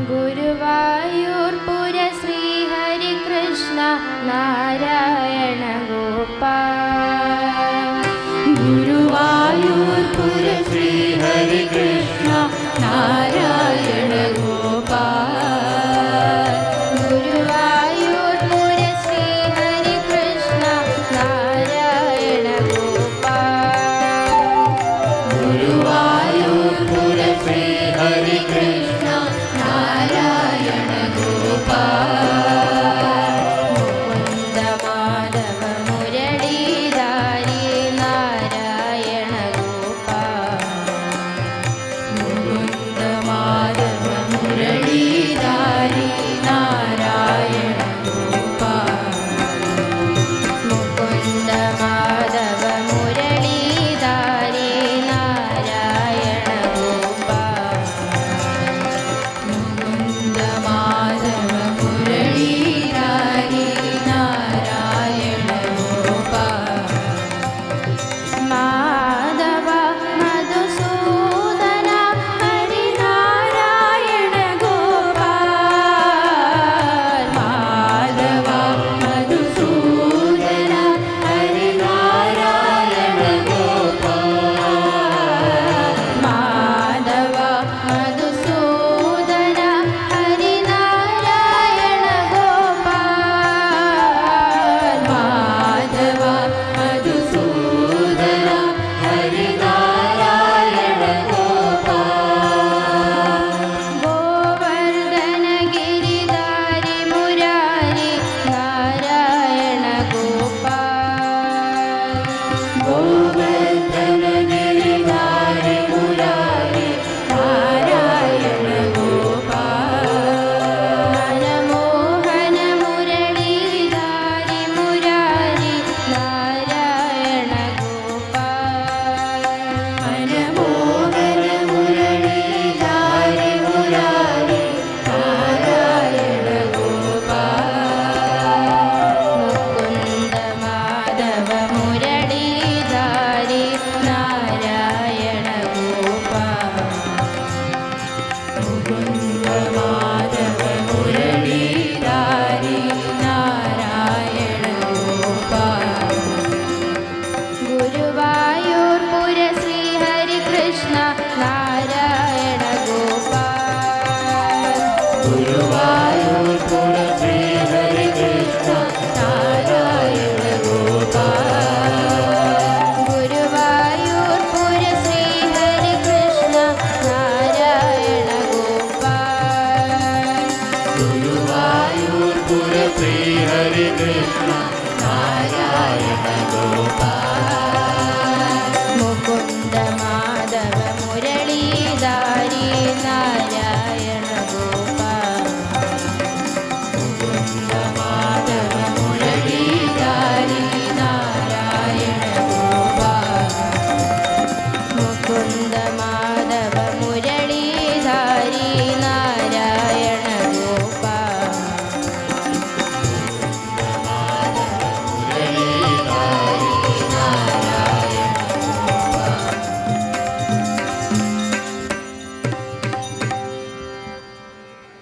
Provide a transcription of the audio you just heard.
ഗുരുവായൂർപുര ശ്രീഹരികൃഷ്ണ Narayana Gopal. ഗുരുവായൂർപുര ശ്രീഹരികൃഷ്ണ Narayana Gopal. ഗുരുവായൂർപുര ശ്രീഹരികൃഷ്ണ Narayana Gopal. ഗുരുവായൂർപുര ശ്രീഹരികൃഷ്ണ Narayana Gopal. Mukunda Madhava മുരളീധാരി Narayana Gopal. Mukunda Madhava മുരളീധാരി Narayana Gopal. Mukunda Madhava മുരളീധാരി Narayana Gopal. Mukunda Madhava മുരളീധാരി Narayana Gopal. Madhava Madhusudana Harinarayana Gopal. Madhava Madhusudana Harinarayana Gopal. Madhava Madhusudana Harinarayana Gopal. Madhava Madhusudana Harinarayana Gopal. Govardhana ഗിരിധാരി Murari Narayana Gopal. Govardhana ഗിരിധാരി Murari Narayana Gopal. മനമോഹന മുരളീധാരി Murari Narayana Gopal. മനമോഹന മുരളീധാരി Murari Narayana Gopal. Mukunda Madhava മുരളീധാരി Narayana Gopal. Mukunda Madhava മുരളീധാരി Narayana Gopal. ഗുരുവായൂർപുര ശ്രീഹരികൃഷ്ണ Narayana Gopal. ഗുരുവായൂർപുര ശ്രീഹരികൃഷ്ണ Narayana Gopal. ഗുരുവായൂർപുര ശ്രീഹരികൃഷ്ണ Narayana Gopal. ഗുരുവായൂർപുര ശ്രീഹരികൃഷ്ണ Narayana Gopal.